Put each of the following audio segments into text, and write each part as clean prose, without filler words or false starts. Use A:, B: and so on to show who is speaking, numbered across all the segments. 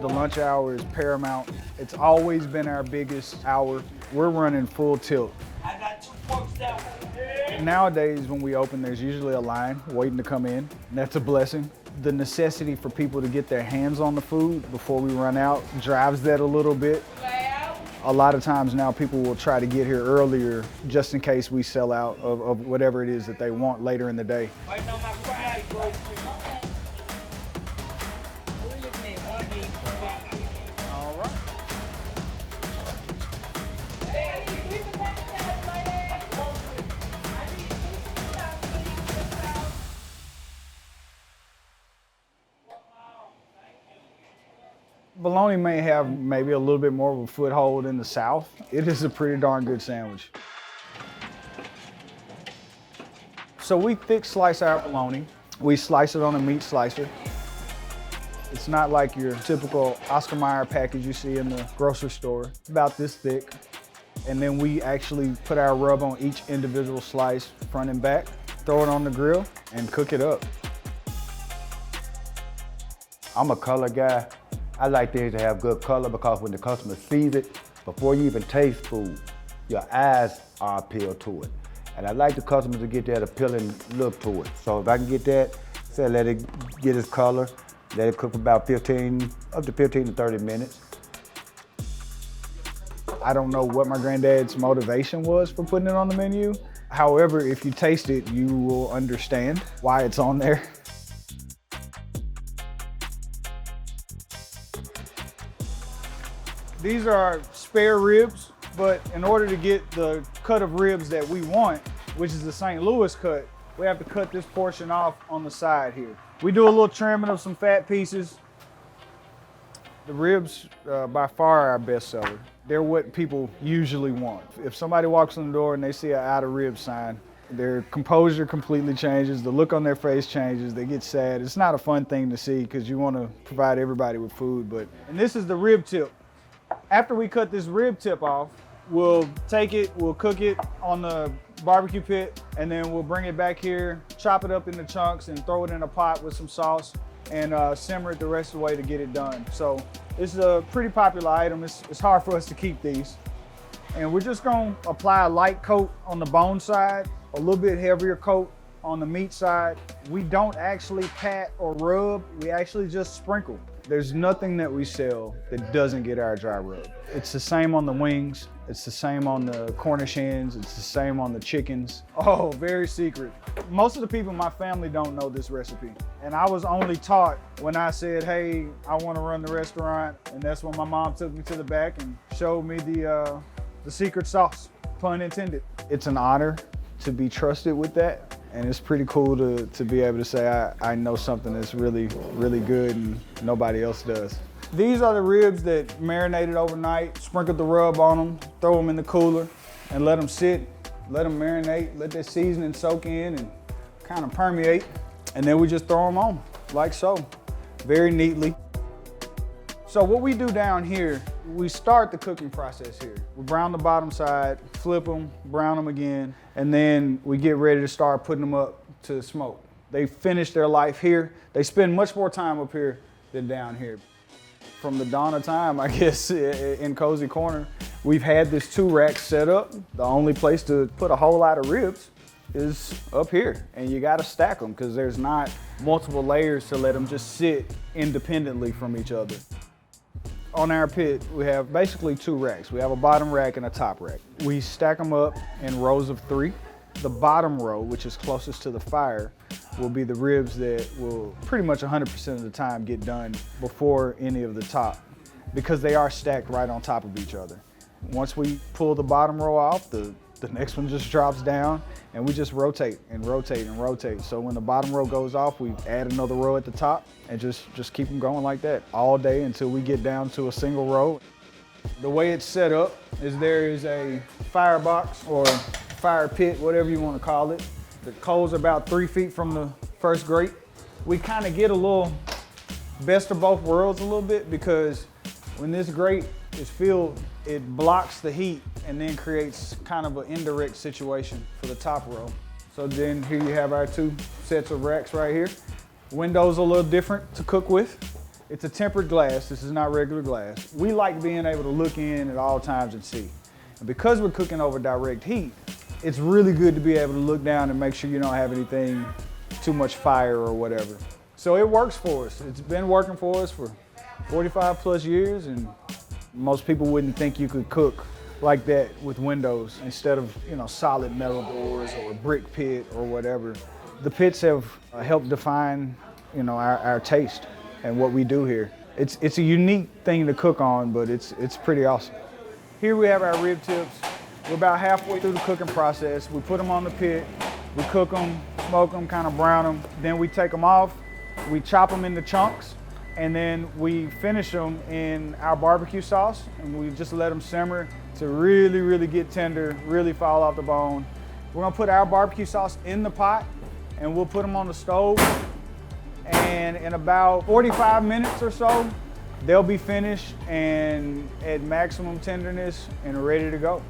A: The lunch hour is paramount. It's always been our biggest hour. We're running full tilt.
B: I got 2 forks that way.
A: Nowadays, when we open, there's usually a line waiting to come in, and that's a blessing. The necessity for people to get their hands on the food before we run out drives that a little bit. A lot of times now people will try to get here earlier just in case we sell out of whatever it is that they want later in the day.
B: Waiting on my fries, bro.
A: All right. Bologna may have maybe a little bit more of a foothold in the South. It is a pretty darn good sandwich. So we thick slice our bologna. We slice it on a meat slicer. It's not like your typical Oscar Mayer package you see in the grocery store. It's about this thick. And then we actually put our rub on each individual slice, front and back, throw it on the grill, and cook it up.
C: I'm a color guy. I like things to have good color because when the customer sees it, before you even taste food, your eyes are appealed to it. And I like the customer to get that appealing look to it. So if I can get that, say let it get its color, let it cook for about up to 15 to 30 minutes.
A: I don't know what my granddad's motivation was for putting it on the menu. However, if you taste it, you will understand why it's on there. These are spare ribs, but in order to get the cut of ribs that we want, which is the St. Louis cut, we have to cut this portion off on the side here. We do a little trimming of some fat pieces. The ribs, by far our best seller. They're what people usually want. If somebody walks in the door and they see an out of rib sign, their composure completely changes, the look on their face changes, they get sad. It's not a fun thing to see because you want to provide everybody with food, and this is the rib tip. After we cut this rib tip off, we'll take it, we'll cook it on the barbecue pit, and then we'll bring it back here, chop it up into chunks and throw it in a pot with some sauce and simmer it the rest of the way to get it done. So this is a pretty popular item. It's hard for us to keep these. And we're just gonna apply a light coat on the bone side, a little bit heavier coat on the meat side. We don't actually pat or rub, we actually just sprinkle. There's nothing that we sell that doesn't get our dry rub. It's the same on the wings, it's the same on the Cornish hens, it's the same on the chickens. Oh, very secret. Most of the people in my family don't know this recipe. And I was only taught when I said, hey, I want to run the restaurant. And that's when my mom took me to the back and showed me the secret sauce, pun intended. It's an honor to be trusted with that. And it's pretty cool to be able to say I know something that's really, really good and nobody else does. These are the ribs that marinated overnight, sprinkled the rub on them, throw them in the cooler and let them sit, let them marinate, let that seasoning soak in and kind of permeate. And then we just throw them on like so, very neatly. So what we do down here, we start the cooking process here. We brown the bottom side, flip them, brown them again, and then we get ready to start putting them up to smoke. They finish their life here. They spend much more time up here than down here. From the dawn of time, I guess, in Cozy Corner, we've had this 2 racks set up. The only place to put a whole lot of ribs is up here, and you gotta stack them because there's not multiple layers to let them just sit independently from each other. On our pit, we have basically 2 racks. We have a bottom rack and a top rack. We stack them up in rows of 3. The bottom row, which is closest to the fire, will be the ribs that will pretty much 100% of the time get done before any of the top because they are stacked right on top of each other. Once we pull the bottom row off, the next one just drops down and we just rotate and rotate and rotate. So when the bottom row goes off, we add another row at the top and just keep them going like that all day until we get down to a single row. The way it's set up is there is a firebox or fire pit, whatever you want to call it. The coals are about 3 feet from the first grate. We kind of get a little best of both worlds a little bit because when this grate is filled, it blocks the heat and then creates kind of an indirect situation for the top row. So then here you have our 2 sets of racks right here. Windows a little different to cook with. It's a tempered glass. This is not regular glass. We like being able to look in at all times and see. And because we're cooking over direct heat, it's really good to be able to look down and make sure you don't have anything, too much fire or whatever. So it works for us. It's been working for us for 45 plus years, and most people wouldn't think you could cook like that with windows instead of, solid metal doors or a brick pit or whatever. The pits have helped define, our taste and what we do here. It's a unique thing to cook on, but it's pretty awesome. Here we have our rib tips. We're about halfway through the cooking process. We put them on the pit, we cook them, smoke them, kind of brown them. Then we take them off, we chop them into chunks, and then we finish them in our barbecue sauce, and we just let them simmer to really, really get tender, really fall off the bone. We're gonna put our barbecue sauce in the pot, and we'll put them on the stove, and in about 45 minutes or so, they'll be finished and at maximum tenderness and ready to go.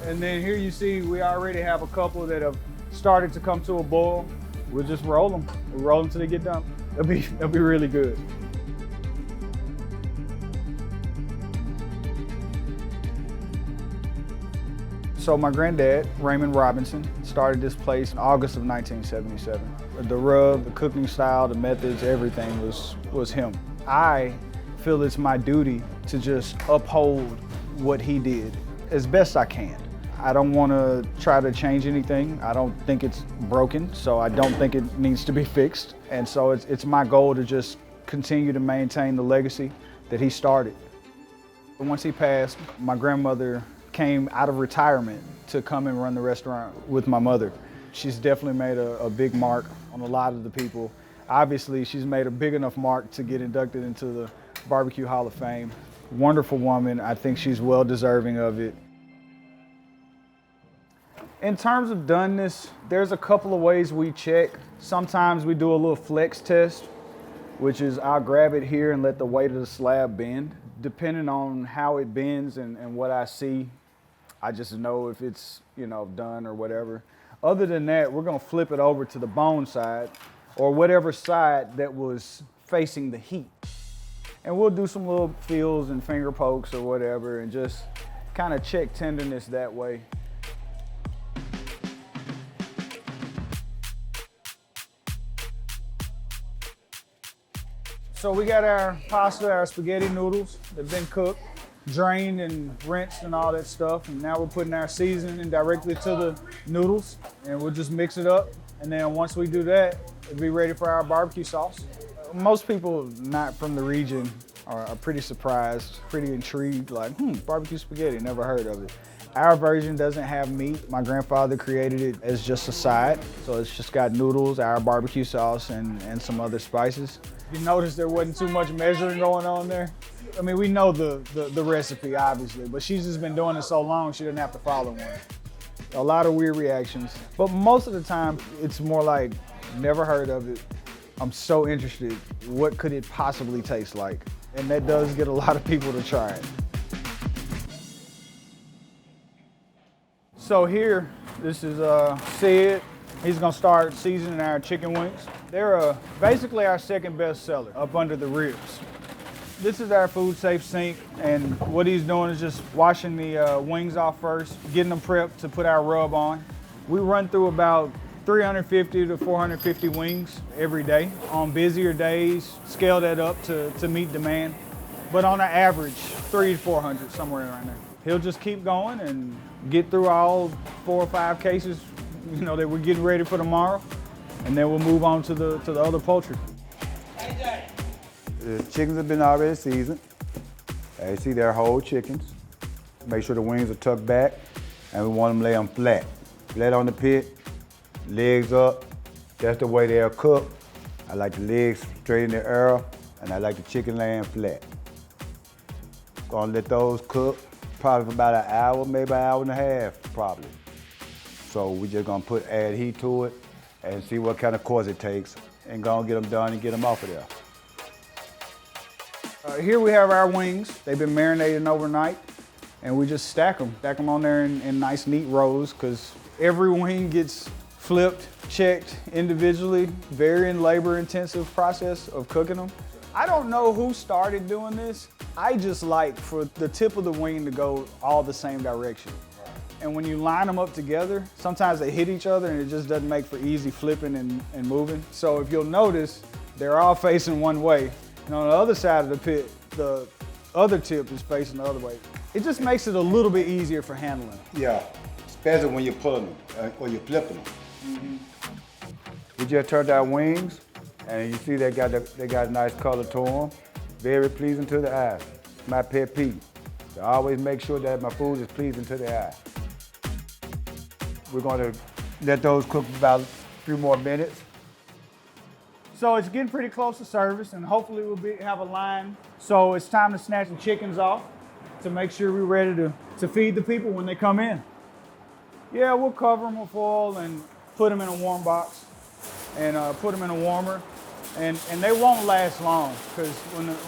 A: And then here you see we already have a couple that have started to come to a boil. We'll just roll them. We'll roll them till they get done. They'll be really good. So my granddad, Raymond Robinson, started this place in August of 1977. The rub, the cooking style, the methods, everything was him. I feel it's my duty to just uphold what he did as best I can. I don't want to try to change anything. I don't think it's broken, so I don't think it needs to be fixed. And so it's my goal to just continue to maintain the legacy that he started. Once he passed, my grandmother came out of retirement to come and run the restaurant with my mother. She's definitely made a big mark on a lot of the people. Obviously, she's made a big enough mark to get inducted into the Barbecue Hall of Fame. Wonderful woman. I think she's well deserving of it. In terms of doneness, there's a couple of ways we check. Sometimes we do a little flex test, which is I'll grab it here and let the weight of the slab bend. Depending on how it bends and what I see, I just know if it's, done or whatever. Other than that, we're gonna flip it over to the bone side or whatever side that was facing the heat. And we'll do some little feels and finger pokes or whatever and just kind of check tenderness that way. So we got our pasta, our spaghetti noodles. They've been cooked, drained and rinsed and all that stuff. And now we're putting our seasoning directly to the noodles and we'll just mix it up. And then once we do that, it'll be ready for our barbecue sauce. Most people not from the region are pretty surprised, pretty intrigued, like, barbecue spaghetti, never heard of it. Our version doesn't have meat. My grandfather created it as just a side. So it's just got noodles, our barbecue sauce, and some other spices. You notice there wasn't too much measuring going on there. I mean, we know the recipe, obviously, but she's just been doing it so long, she didn't have to follow one. A lot of weird reactions, but most of the time, it's more like, never heard of it. I'm so interested. What could it possibly taste like? And that does get a lot of people to try it. So here, this is Sid. He's gonna start seasoning our chicken wings. They're basically our second best seller up under the ribs. This is our food safe sink, and what he's doing is just washing the wings off first, getting them prepped to put our rub on. We run through about 350 to 450 wings every day. On busier days, scale that up to meet demand. But on an average, 300 to 400, somewhere around there. He'll just keep going and get through all 4 or 5 cases, that we're getting ready for tomorrow, and then we'll move on to the other poultry.
C: The chickens have been already seasoned. As you see, they're whole chickens. Make sure the wings are tucked back, and we want them to lay them flat. Flat on the pit, legs up. That's the way they're cooked. I like the legs straight in the air, and I like the chicken laying flat. Gonna let those cook probably for about an hour, maybe an hour and a half, probably. So we just gonna add heat to it and see what kind of course it takes and gonna get them done and get them off of there.
A: Here we have our wings. They've been marinating overnight, and we just stack them on there in nice neat rows, because every wing gets flipped, checked individually. Very labor intensive process of cooking them. I don't know who started doing this. I just like for the tip of the wing to go all the same direction. And when you line them up together, sometimes they hit each other and it just doesn't make for easy flipping and moving. So if you'll notice, they're all facing one way. And on the other side of the pit, the other tip is facing the other way. It just makes it a little bit easier for handling.
C: Yeah, especially when you're pulling them or you're flipping them. Mm-hmm. We just turned our wings, and you see they got a nice color to them. Very pleasing to the eye. My pet peeve. So I always make sure that my food is pleasing to the eye. We're going to let those cook about a few more minutes.
A: So it's getting pretty close to service, and hopefully we'll have a line. So it's time to snatch the chickens off to make sure we're ready to feed the people when they come in. Yeah, we'll cover them with foil and put them in a warm box and put them in a warmer. And they won't last long because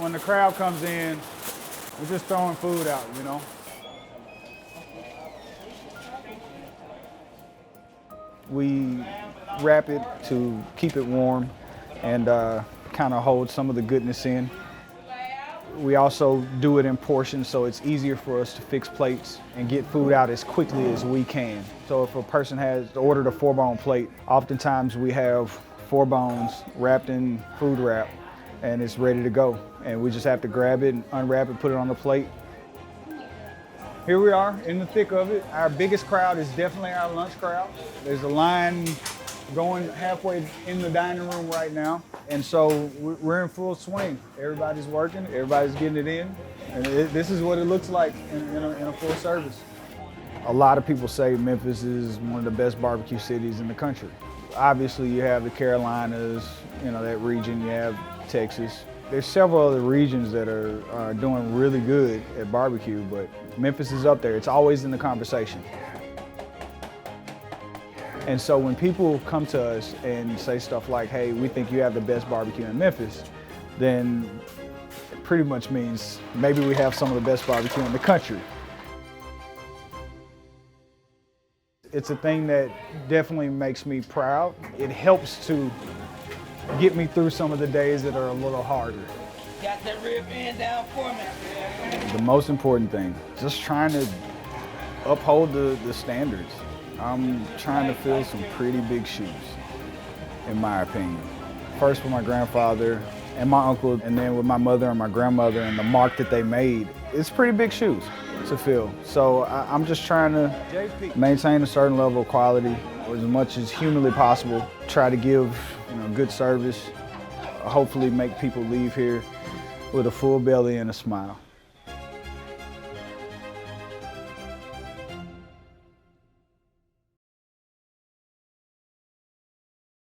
A: when the crowd comes in, we're just throwing food out, you know. We wrap it to keep it warm and kind of hold some of the goodness in. We also do it in portions so it's easier for us to fix plates and get food out as quickly as we can. So if a person has ordered a 4-bone plate, oftentimes we have 4 bones wrapped in food wrap and it's ready to go. And we just have to grab it and unwrap it, put it on the plate. Here we are in the thick of it. Our biggest crowd is definitely our lunch crowd. There's a line going halfway in the dining room right now. And so we're in full swing. Everybody's working, everybody's getting it in. And this is what it looks like in a full service. A lot of people say Memphis is one of the best barbecue cities in the country. Obviously you have the Carolinas, you know, that region, you have Texas. There's several other regions that are doing really good at barbecue, but Memphis is up there. It's always in the conversation. And so when people come to us and say stuff like, hey, we think you have the best barbecue in Memphis, then it pretty much means maybe we have some of the best barbecue in the country. It's a thing that definitely makes me proud. It helps to get me through some of the days that are a little harder.
B: Got that rib end down for me.
A: The most important thing, just trying to uphold the standards. I'm trying to fill some pretty big shoes, in my opinion. First with my grandfather and my uncle, and then with my mother and my grandmother, and the mark that they made, it's pretty big shoes to fill. So I'm just trying to maintain a certain level of quality, as much as humanly possible. Try to give good service, hopefully make people leave here with a full belly and a smile.